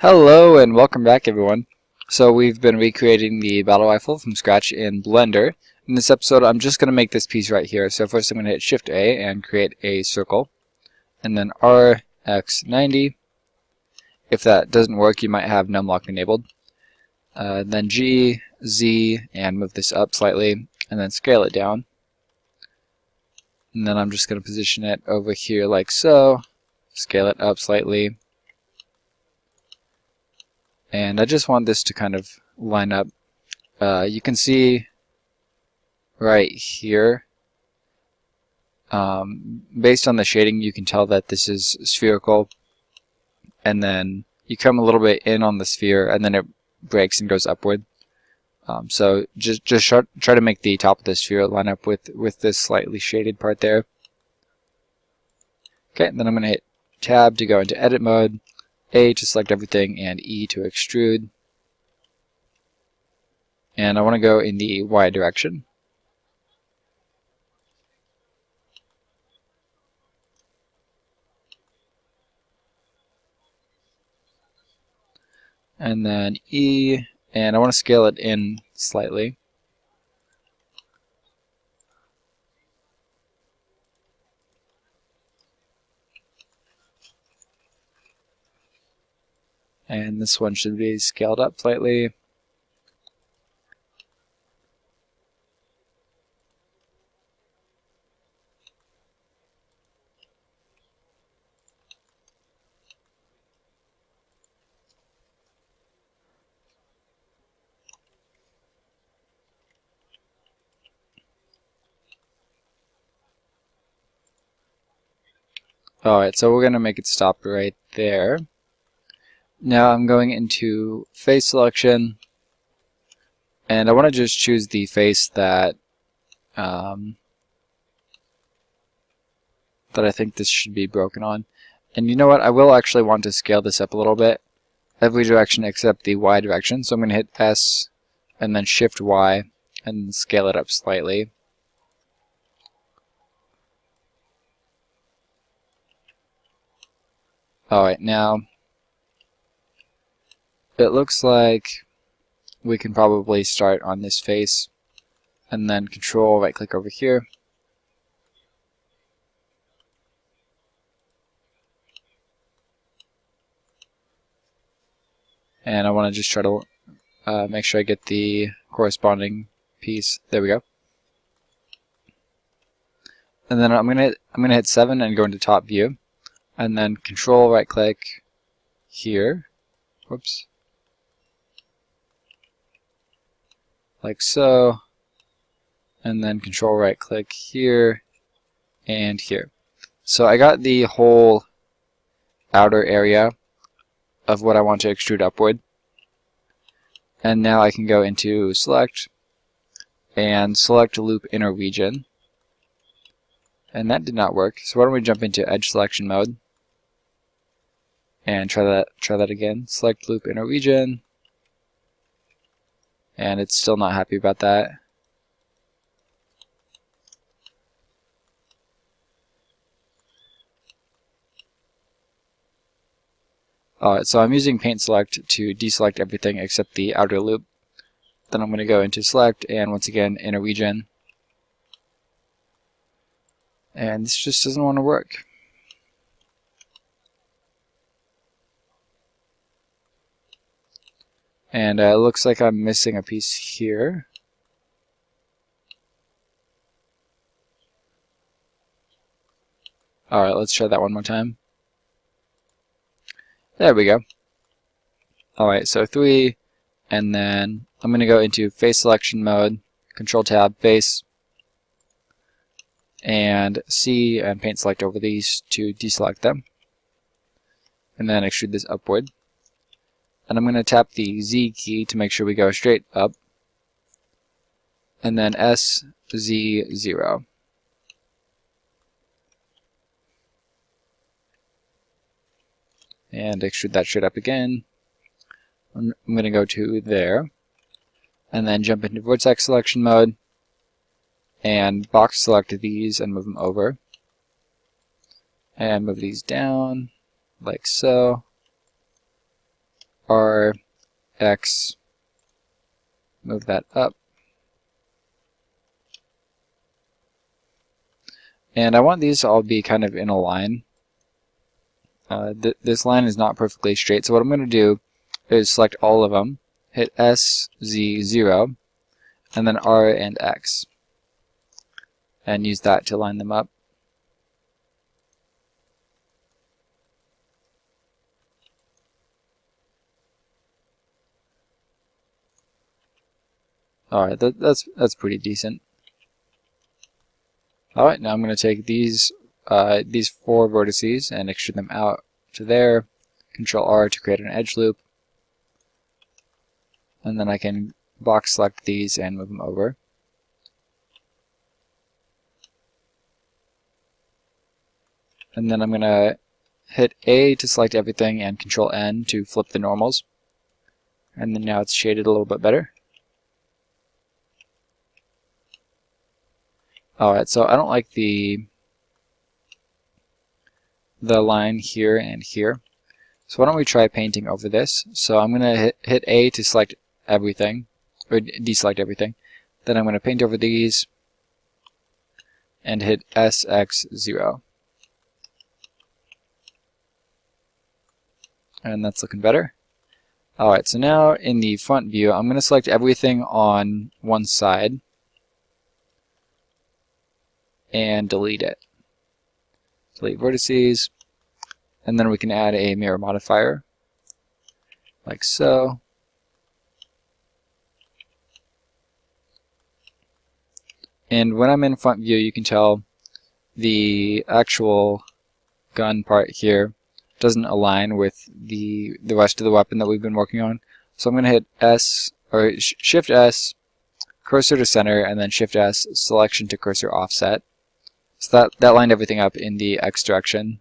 Hello and welcome back everyone. So we've been recreating the battle rifle from scratch in Blender. In this episode I'm just going to make this piece right here. So first I'm going to hit Shift A and create a circle. And then RX90. If that doesn't work you might have numlock enabled. Then G, Z, and move this up slightly. And then scale it down. And then I'm just going to position it over here like so. Scale it up slightly. And I just want this to kind of line up. You can see right here, based on the shading, you can tell that this is spherical. And then you come a little bit in on the sphere, and then it breaks and goes upward. So just try to make the top of the sphere line up with this slightly shaded part there. Okay, then I'm going to hit Tab to go into Edit mode. A to select everything, and E to extrude. And I want to go in the Y direction. And then E, and I want to scale it in slightly. And this one should be scaled up slightly. Alright, so we're going to make it stop right there. Now I'm going into face selection, and I want to just choose the face that I think this should be broken on. And you know what, I will actually want to scale this up a little bit, every direction except the Y direction. So I'm going to hit S and then Shift Y and scale it up slightly. Alright, now it looks like we can probably start on this face and then Control right click over here. And I want to just try to make sure I get the corresponding piece. There we go. And then I'm gonna hit 7 and go into top view, and then Control right click here. Whoops. Like so, and then Control right click here and here. So I got the whole outer area of what I want to extrude upward, and now I can go into Select and select Loop Inner Region, and that did not work. So why don't we jump into Edge Selection mode and try that again. Select Loop Inner Region. And it's still not happy about that. Alright, so I'm using Paint Select to deselect everything except the outer loop. Then I'm going to go into Select and once again Inner Region. And this just doesn't want to work. And it looks like I'm missing a piece here. Alright, let's try that one more time. There we go. Alright, so 3, and then I'm going to go into Face Selection mode, Control Tab, Face, and C, and Paint Select over these to deselect them. And then extrude this upward. And I'm going to tap the Z key to make sure we go straight up. And then S, Z, 0. And extrude that straight up again. I'm going to go to there. And then jump into Vertex Selection mode. And box select these and move them over. And move these down, like so. R, X, move that up. And I want these to all be kind of in a line. This line is not perfectly straight, so what I'm going to do is select all of them, hit S, Z, 0, and then R and X, and use that to line them up. Alright, that's pretty decent. Alright, now I'm going to take these 4 vertices and extrude them out to there. Control R to create an edge loop. And then I can box select these and move them over. And then I'm going to hit A to select everything and Control N to flip the normals. And then now it's shaded a little bit better. Alright, so I don't like the line here and here. So why don't we try painting over this? So I'm going to hit A to select everything, or deselect everything. Then I'm going to paint over these and hit S, X, 0. And that's looking better. Alright, so now in the front view, I'm going to select everything on one side and delete it. Delete vertices, and then we can add a mirror modifier, like so. And when I'm in front view, you can tell the actual gun part here doesn't align with the rest of the weapon that we've been working on. So I'm going to hit S, or Shift S, cursor to center, and then Shift S, selection to cursor offset. So that lined everything up in the X direction.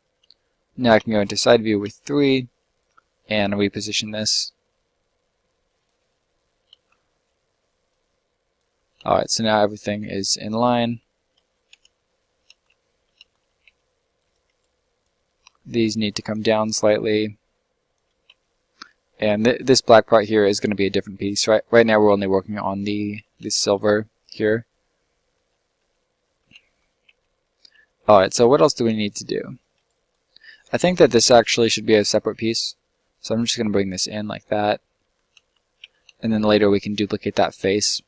Now I can go into side view with 3 and reposition this. Alright, so now everything is in line. These need to come down slightly. And this black part here is going to be a different piece. Right now we're only working on the silver here. Alright, so what else do we need to do? I think that this actually should be a separate piece. So I'm just going to bring this in like that. And then later we can duplicate that face.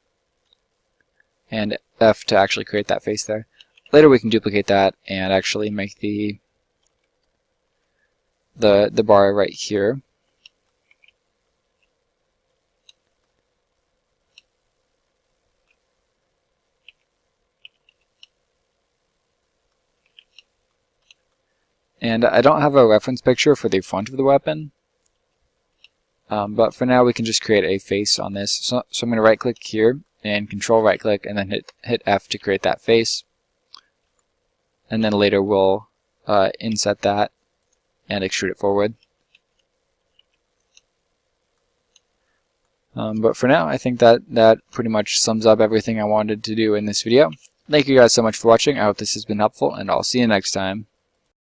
And F to actually create that face there. Later we can duplicate that and actually make the bar right here. And I don't have a reference picture for the front of the weapon, but for now we can just create a face on this. So I'm going to right click here and control right click and then hit F to create that face. And then later we'll inset that and extrude it forward. But for now, I think that pretty much sums up everything I wanted to do in this video. Thank you guys so much for watching. I hope this has been helpful, and I'll see you next time.